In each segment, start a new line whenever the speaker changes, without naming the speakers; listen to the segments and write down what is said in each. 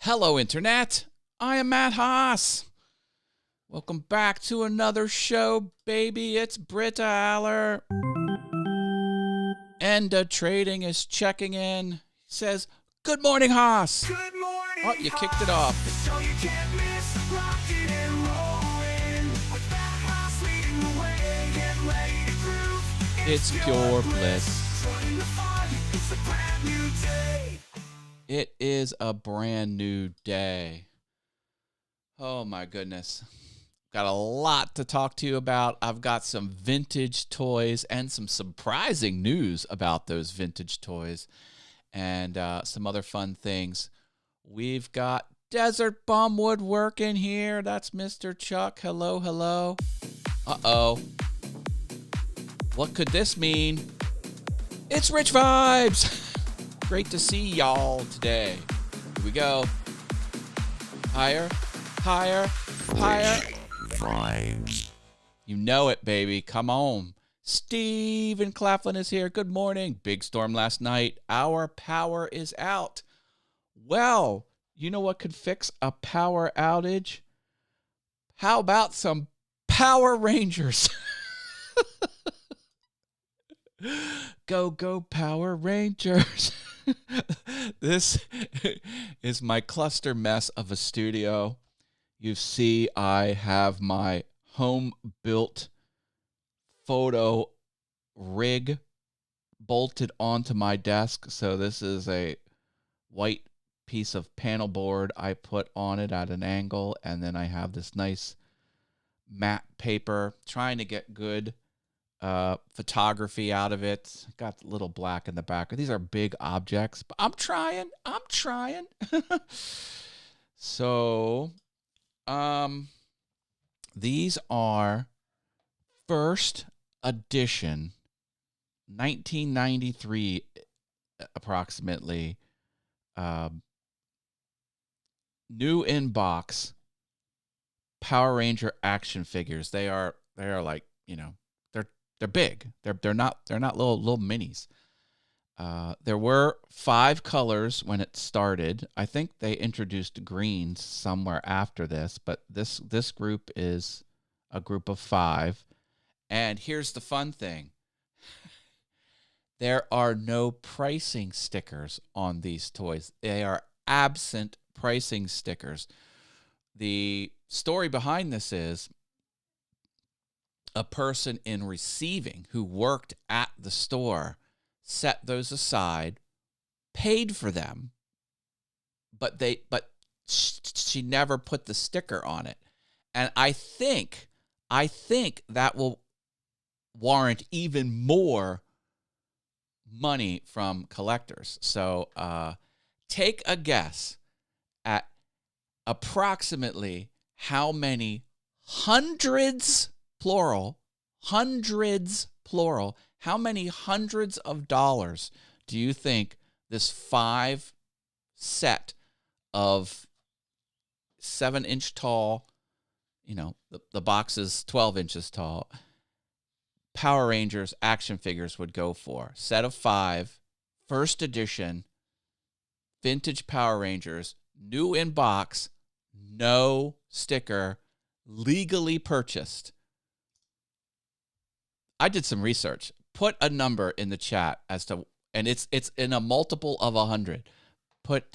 Hello, Internet. I am Matt Haas. Welcome back to another show, baby. It's Britta Aller. Enda Trading is checking in. He says, "Good morning, Haas."
Good morning,
Oh, you kicked it off.
The show you can't miss, rocking and rolling. With Matt Haas leading the way, get ready to groove.
It's pure bliss.
Join the fun, it's a brand new day.
It is a brand new day. Oh, my goodness. Got a lot to talk to you about. I've got some vintage toys and some surprising news about those vintage toys and some other fun things. We've got Desert Bum Woodworking here. That's Mr. Chuck. Hello, hello. Uh-oh. What could this mean? It's Rich Vibes. Great to see y'all today. Here we go. Higher, higher, higher.
Vibes.
You know it, baby. Come on. Steven Claflin is here. Good morning. Big storm last night. Our power is out. Well, you know what could fix a power outage? How about some Power Rangers? Go, go, Power Rangers. This is my cluster mess of a studio. You see, I have my home-built photo rig bolted onto my desk. So this is a white piece of panel board I put on it at an angle, and then I have this nice matte paper, trying to get good photography out of it. Got a little black in the back. These are big objects, but I'm trying. So, these are first edition, 1993, approximately, new in box Power Ranger action figures. They are like, they're big. They're not little minis. There were 5 colors when it started. I think they introduced greens somewhere after this, but this group is a group of 5. And here's the fun thing. There are no pricing stickers on these toys. They are absent pricing stickers. The story behind this is a person in receiving who worked at the store set those aside, paid for them, but she never put the sticker on it. And I think that will warrant even more money from collectors. So take a guess at approximately how many hundreds, plural, how many hundreds of dollars do you think this 5 set of 7-inch tall, the box is 12 inches tall, Power Rangers action figures would go for? Set of 5, first edition, vintage Power Rangers, new in box, no sticker, legally purchased. I did some research. Put a number in the chat as to, and it's in a multiple of 100. Put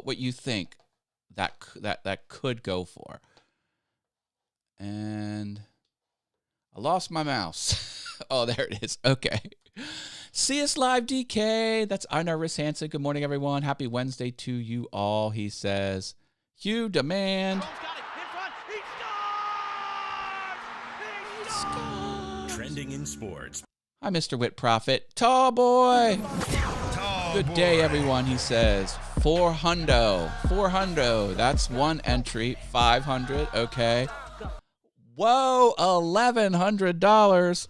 what you think that could go for. And I lost my mouse. Oh, there it is. Okay. See us live, DK. That's Einar Hansen. Good morning, everyone. Happy Wednesday to you all. He says, Hugh Demand.
Trending in sports.
Hi, Mr. Whit Prophet. Tall boy. Good day, everyone, he says. 400. That's one entry. 500. Okay. Whoa, $1,100.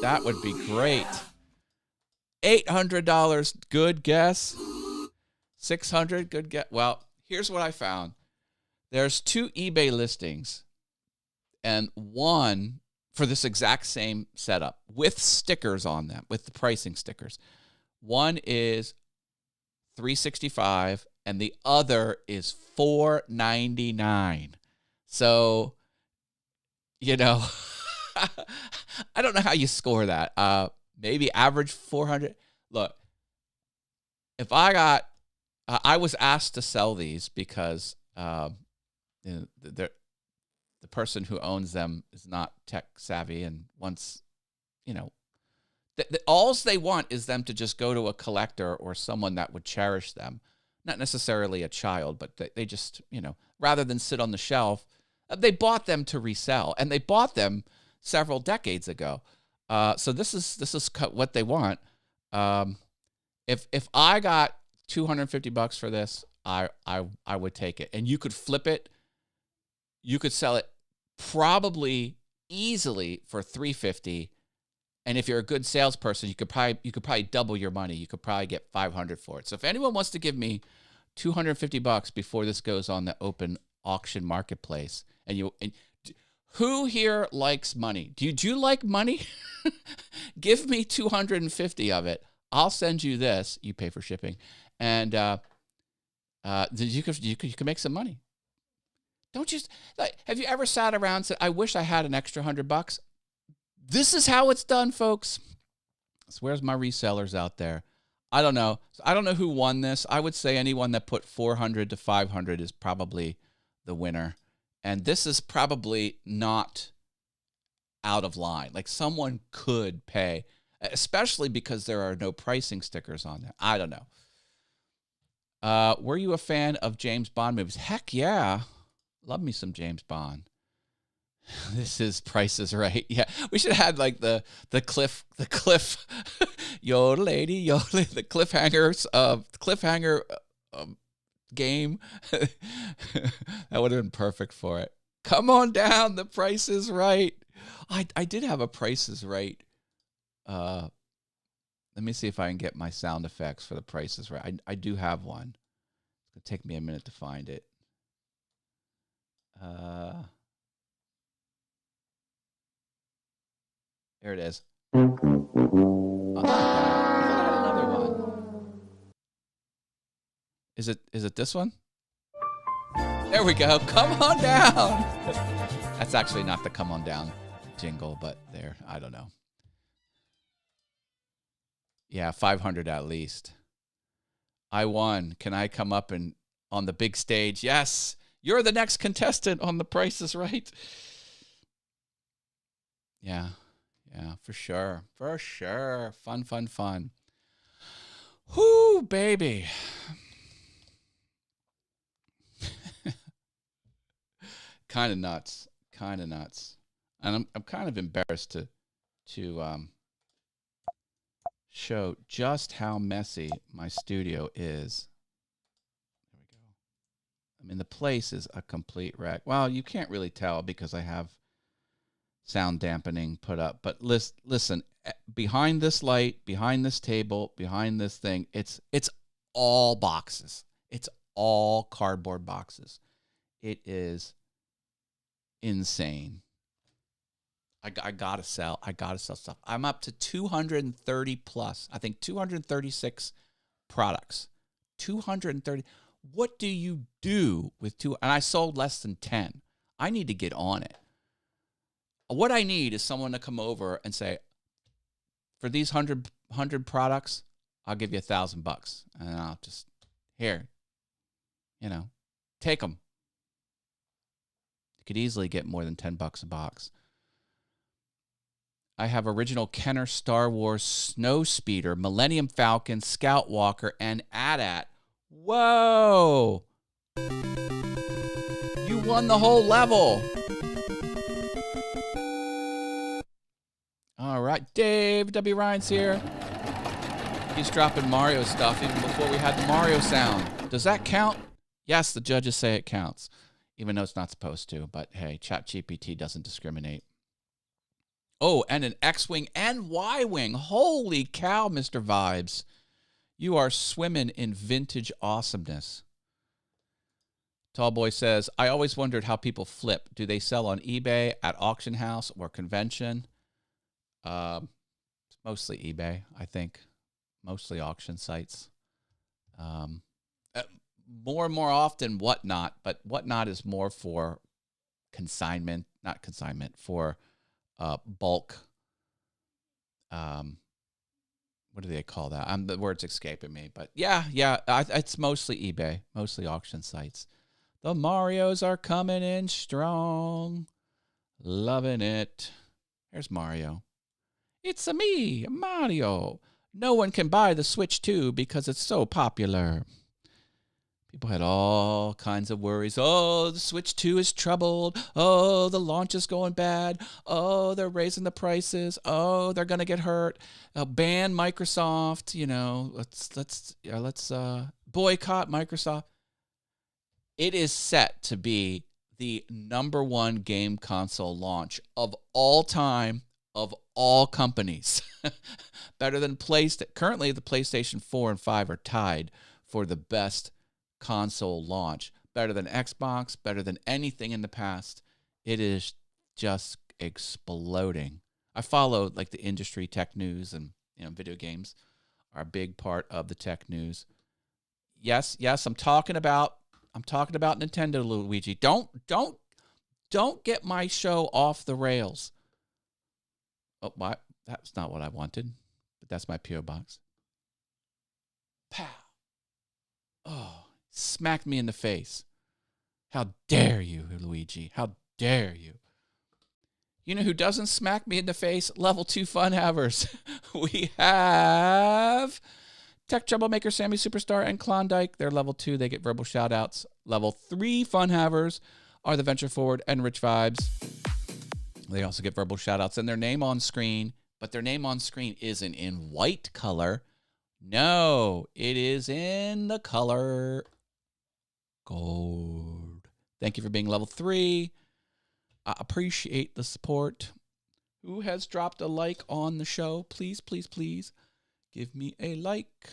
That would be great. $800. Good guess. 600. Good guess. Well, here's what I found. There's 2 eBay listings, and one for this exact same setup with stickers on them, with the pricing stickers. One is $365 and the other is $4.99. So, you know, I don't know how you score that. Maybe average 400. Look, if I was asked to sell these because the person who owns them is not tech savvy and wants, all they want is them to just go to a collector or someone that would cherish them. Not necessarily a child, but they just, rather than sit on the shelf, they bought them to resell, and they bought them several decades ago. So this is what they want. If I got $250 for this, I would take it, and you could flip it. You could sell it probably easily for $350. And if you're a good salesperson, you could probably double your money. You could probably get $500 for it. So if anyone wants to give me $250 before this goes on the open auction marketplace, and who here likes money? Do you like money? Give me $250 of it. I'll send you this. You pay for shipping, and you can make some money. Don't you? Have you ever sat around and said, "I wish I had an extra $100"? This is how it's done, folks. So where's my resellers out there? I don't know. I don't know who won this. I would say anyone that put 400 to 500 is probably the winner. And this is probably not out of line. Like, someone could pay, especially because there are no pricing stickers on there. I don't know. Were you a fan of James Bond movies? Heck yeah. Love me some James Bond. This is Price is Right. Yeah, we should have had like the cliff yodelady, the cliffhanger game. That would have been perfect for it. Come on down, the Price is Right. I did have a Price is Right. Let me see if I can get my sound effects for the Price is Right. I do have one. It's gonna take me a minute to find it. There it is. Oh, not that. I had another one. Is it this one? There we go. Come on down. That's actually not the come on down jingle, but there. I don't know. Yeah, 500 at least. I won. Can I come up and on the big stage? Yes. You're the next contestant on The Price is Right. Yeah. Yeah, for sure. For sure. Fun. Whoo, baby. Kind of nuts. And I'm kind of embarrassed to show just how messy my studio is. There we go. I mean, the place is a complete wreck. Well, you can't really tell because I have sound dampening put up. But listen, behind this light, behind this table, behind this thing, it's all boxes. It's all cardboard boxes. It is insane. I gotta sell stuff. I'm up to 230 plus. I think 236 products. 230. What do you do with two? And I sold less than 10. I need to get on it. What I need is someone to come over and say, for these 100 products, I'll give you $1,000, and I'll just here, take them. You could easily get more than $10 a box. I have original Kenner Star Wars Snow Speeder, Millennium Falcon, Scout Walker, and AT-AT. Whoa! You won the whole level. All right, Dave W. Ryan's here. He's dropping Mario stuff even before we had the Mario sound. Does that count? Yes, the judges say it counts, even though it's not supposed to. But hey, ChatGPT doesn't discriminate. Oh, and an X-Wing and Y-Wing. Holy cow, Mr. Vibes. You are swimming in vintage awesomeness. Tall Boy says, I always wondered how people flip. Do they sell on eBay, at auction house, or convention? Mostly eBay, I think. Mostly auction sites. more and more often Whatnot, but Whatnot is more for consignment, not consignment, for bulk. What do they call that? The word's escaping me, but yeah, it's mostly eBay, mostly auction sites. The Marios are coming in strong. Loving it. Here's Mario. It's me, Mario. No one can buy the Switch 2 because it's so popular. People had all kinds of worries. Oh, the Switch 2 is troubled. Oh, the launch is going bad. Oh, they're raising the prices. Oh, they're going to get hurt. Ban Microsoft. Let's boycott Microsoft. It is set to be the number one game console launch of all time, of all companies. Better than PlayStation. Currently, the PlayStation 4 and 5 are tied for the best console launch. Better than Xbox, better than anything in the past. It is just exploding. I follow like the industry tech news, and video games are a big part of the tech news. Yes, I'm talking about Nintendo, Luigi. Don't get my show off the rails. Oh, what? That's not what I wanted, but that's my P.O. box. Pow. Oh, smacked me in the face. How dare you, Luigi? How dare you? You know who doesn't smack me in the face? Level 2 fun havers. We have Tech Troublemaker, Sammy Superstar, and Klondike. They're level 2. They get verbal shout-outs. Level 3 fun havers are the Venture Forward and Rich Vibes. They also get verbal shout-outs and their name on screen, but their name on screen isn't in white color. No, it is in the color gold. Thank you for being level 3. I appreciate the support. Who has dropped a like on the show? Please, please, please give me a like.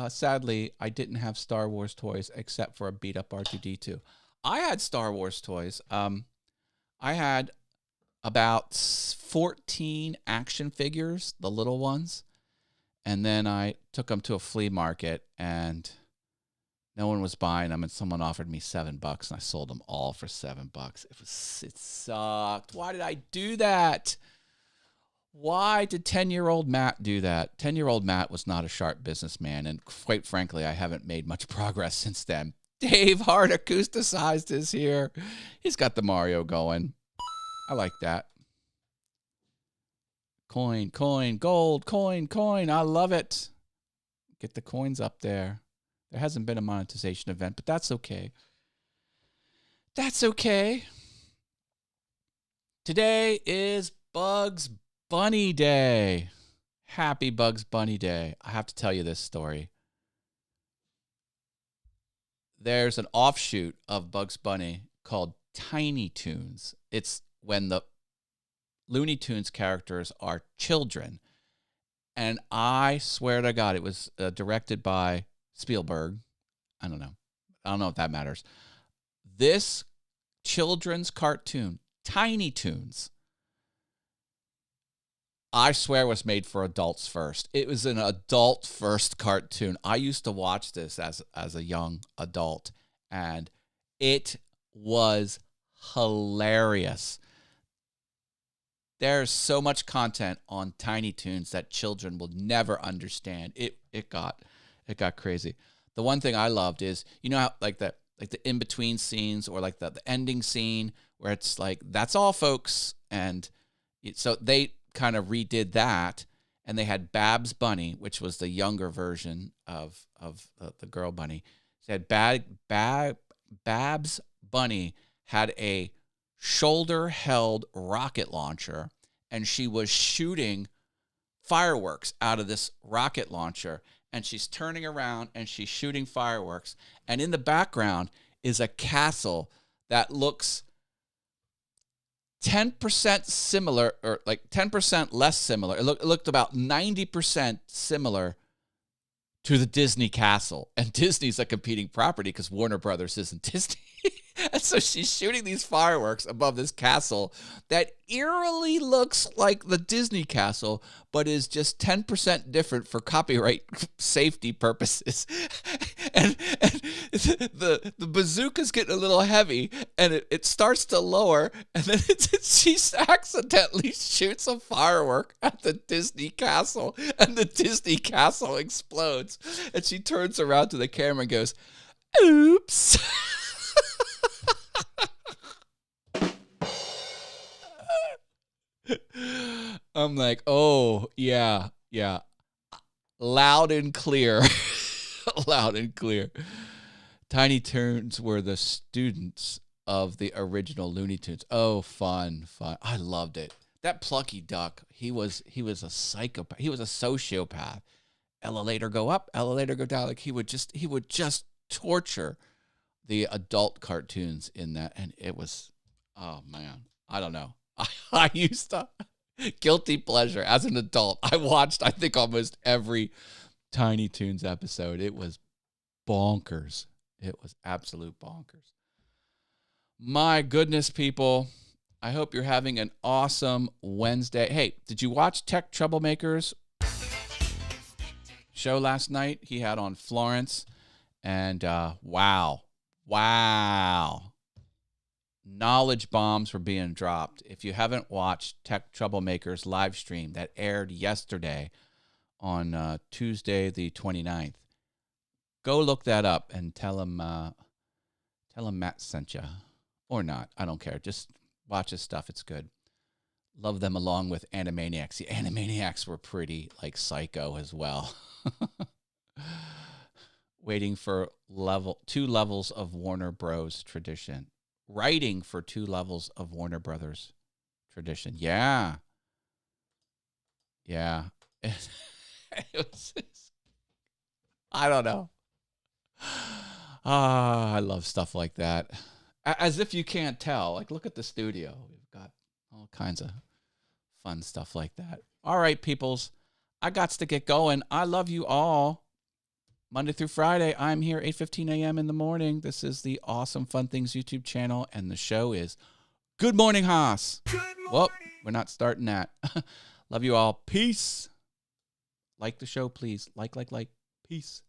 Sadly, I didn't have Star Wars toys except for a beat-up R2-D2. I had Star Wars toys. I had about 14 action figures, the little ones. And then I took them to a flea market, and no one was buying them, and someone offered me $7, and I sold them all for $7. It sucked. Why did I do that? Why did 10-year-old Matt do that? 10-year-old Matt was not a sharp businessman, and quite frankly, I haven't made much progress since then. Dave Hart Acousticized is here. He's got the Mario going. I like that. Coin, gold, coin. I love it. Get the coins up there. There hasn't been a monetization event, but that's okay. That's okay. Today is Bugs Bunny Day. Happy Bugs Bunny Day. I have to tell you this story. There's an offshoot of Bugs Bunny called Tiny Toons. It's when the Looney Tunes characters are children. And I swear to God, it was directed by Spielberg. I don't know if that matters. This children's cartoon, Tiny Toons, I swear was made for adults first. It was an adult first cartoon. I used to watch this as a young adult, and it was hilarious. There's so much content on Tiny Toons that children will never understand. It got crazy. The one thing I loved is, how like the in-between scenes, or like the ending scene where it's like, that's all, folks. And so they kind of redid that, and they had Babs Bunny, which was the younger version of the girl bunny. They had Babs Bunny had a shoulder-held rocket launcher, and she was shooting fireworks out of this rocket launcher, and she's turning around and she's shooting fireworks, and in the background is a castle that looks 10% similar, or like 10% less similar. It looked about 90% similar to the Disney castle. And Disney's a competing property because Warner Brothers isn't Disney. And so she's shooting these fireworks above this castle that eerily looks like the Disney castle, but is just 10% different for copyright safety purposes. And the bazooka's getting a little heavy, and it starts to lower, and then she accidentally shoots a firework at the Disney castle, and the Disney castle explodes. And she turns around to the camera and goes, "Oops." I'm like, oh, yeah. Loud and clear. Loud and clear. Tiny Toons were the students of the original Looney Tunes. Oh, fun. I loved it. That Plucky Duck, he was a psychopath. He was a sociopath. Elevator go up, elevator go down. Like he would just torture the adult cartoons in that. And it was, oh man, I don't know. I used to, guilty pleasure as an adult. I watched, I think, almost every Tiny Toons episode. It was bonkers. It was absolute bonkers. My goodness, people. I hope you're having an awesome Wednesday. Hey, did you watch Tech Troublemakers show last night? He had on Florence. And wow. Knowledge bombs were being dropped. If you haven't watched Tech Troublemakers live stream that aired yesterday on Tuesday the 29th, go look that up and tell him Matt sent you. Or not. I don't care. Just watch his stuff. It's good. Love them along with Animaniacs. The Animaniacs were pretty like psycho as well. Waiting for 2 levels of Warner Bros. Tradition. Writing for 2 levels of Warner Brothers tradition. Yeah. I don't know. I love stuff like that. As if you can't tell. Like, look at the studio. We've got all kinds of fun stuff like that. All right, peoples. I got to get going. I love you all. Monday through Friday, I'm here 8:15 a.m. in the morning. This is the Awesome Fun Things YouTube channel, and the show is Good Morning, Haas. Well, we're not starting that. Love you all. Peace. Like the show, please. Like. Peace.